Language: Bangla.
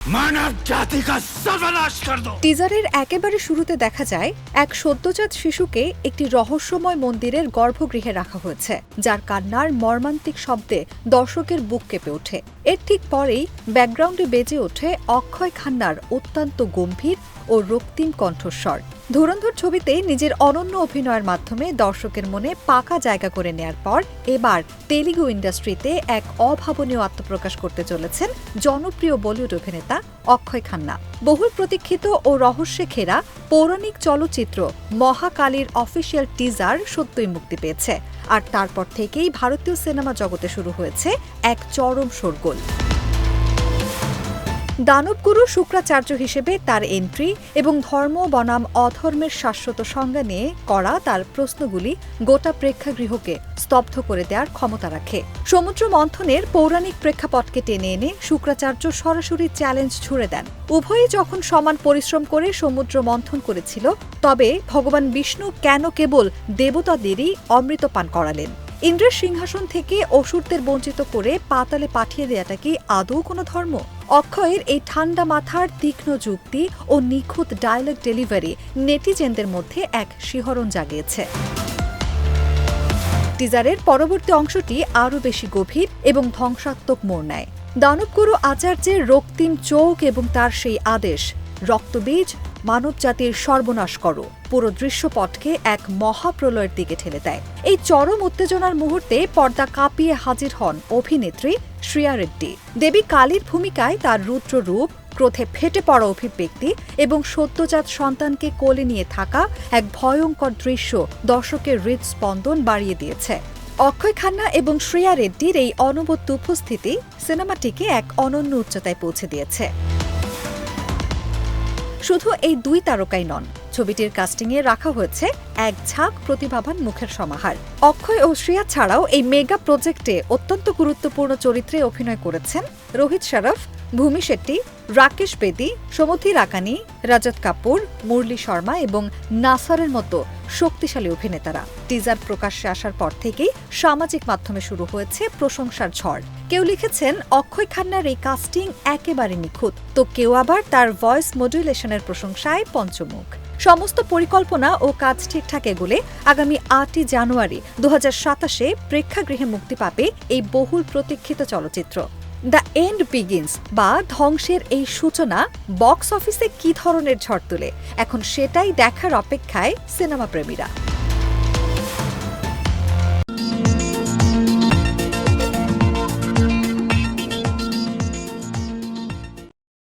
मानव जाति का सर्वनाश कर दो। টিজারের একেবারে শুরুতে দেখা যায় এক সদ্যজাত শিশুকে একটি রহস্যময় মন্দিরের গর্ভগৃহে রাখা হয়েছে, যার কান্নার মর্মান্তিক শব্দে দর্শকের বুক কেঁপে ওঠে। এর ঠিক পরেই ব্যাকগ্রাউন্ডে বেজে ওঠে অক্ষয় খান্নার অত্যন্ত গম্ভীর ও রক্তিম কণ্ঠস্বর। ধুরন্ধর ছবিতে নিজের অনন্য অভিনয়ের মাধ্যমে দর্শকের মনে পাকা জায়গা করে নেয়ার পর এবার তেলুগু ইন্ডাস্ট্রিতে এক অভাবনীয় আত্মপ্রকাশ করতে চলেছেন জনপ্রিয় বলিউড অভিনেতা অক্ষয় খান্না। বহুল প্রতীক্ষিত ও রহস্যে ঘেরা পৌরাণিক চলচ্চিত্র মহাকালীর অফিসিয়াল টিজার সত্যই মুক্তি পেয়েছে, আর তারপর থেকেই ভারতীয় সিনেমা জগতে শুরু হয়েছে এক চরম শোরগোল। দানবগুরু শুক্রাচার্য হিসেবে তার এন্ট্রি এবং ধর্ম বনাম অধর্মের শাশ্বত সংজ্ঞা নিয়ে করা তার প্রশ্নগুলি গোটা প্রেক্ষাগৃহকে স্তব্ধ করে দেওয়ার ক্ষমতা রাখে। সমুদ্র মন্থনের পৌরাণিক প্রেক্ষাপটকে টেনে এনে শুক্রাচার্য সরাসরি চ্যালেঞ্জ ছুড়ে দেন। উভয়ই যখন সমান পরিশ্রম করে সমুদ্র মন্থন করেছিল, তবে ভগবান বিষ্ণু কেন কেবল দেবতাদেরই অমৃত পান করালেন? ইন্দ্রের সিংহাসন থেকে অসুরদের বঞ্চিত করে পাতালে পাঠিয়ে দেওয়াটা কি আদৌ কোনো ধর্ম? অক্ষয়ের এই ঠান্ডা মাথার তীক্ষ্ণ যুক্তি ও নিখুঁত ডায়লগ ডেলিভারি নেটিজেনদের মধ্যে এক শিহরণ জাগিয়েছে। টিজারের পরবর্তী অংশটি আরও বেশি গভীর এবং ধ্বংসাত্মক মোড় নেয়। দানবগুরু আচার্যের রক্তিম চোখ এবং তার সেই আদেশ, রক্তবীজ মানবজাতির সর্বনাশ করো, পুরো দৃশ্যপটকে এক মহাপ্রলয়ের দিকে ঠেলে দেয়। এই চরম উত্তেজনার মুহূর্তে পর্দা কাঁপিয়ে হাজির হন অভিনেত্রী শ্রেয়া রেড্ডি। দেবী কালীর ভূমিকায় তার রুদ্র রূপ, ক্রোধে ফেটে পড়া অভিব্যক্তি এবং সদ্যজাত সন্তানকে কোলে নিয়ে থাকা এক ভয়ঙ্কর দৃশ্য দর্শকের হৃদস্পন্দন বাড়িয়ে দিয়েছে। অক্ষয় খান্না এবং শ্রেয়া রেড্ডির এই অনবদ্য উপস্থিতি সিনেমাটিকে এক অনন্য উচ্চতায় পৌঁছে দিয়েছে। শুধু এই দুই তারকাই নন, ছবিটির কাস্টিংয়ে রাখা হয়েছে এক ঝাঁক প্রতিভাবান মুখের সমাহার। অক্ষয় ও শ্রেয়া ছাড়াও এই মেগা প্রজেক্টে অত্যন্ত গুরুত্বপূর্ণ চরিত্রে অভিনয় করেছেন রোহিত শরফ, ভূমি শেট্টি, রাকেশ বেদি, সমুদ্রি রাকানি, রাজত কাপুর, মুরলী শর্মা এবং নাসারের মতো শক্তিশালী অভিনেতারা। টিজার প্রকাশ্যে আসার পর থেকেই সামাজিক মাধ্যমে শুরু হয়েছে প্রশংসার ঝড়। কেউ লিখেছেন অক্ষয় খান্নার এই কাস্টিং একেবারে নিখুঁত, তো কেউ আবার তার ভয়েস মডুলেশনের প্রশংসায় পঞ্চমুখ। সমস্ত পরিকল্পনা ও কাজ ঠিকঠাক এগোলে আগামী ৮ই জানুয়ারি ২০২৭ প্রেক্ষাগৃহে মুক্তি পাবে এই বহুল প্রতীক্ষিত চলচ্চিত্র। দ্য এন্ড বিগিনস বা ধ্বংসের এই সূচনা বক্স অফিসে কী ধরনের ঝড় তোলে, এখন সেটাই দেখার অপেক্ষায় সিনেমা প্রেমীরা।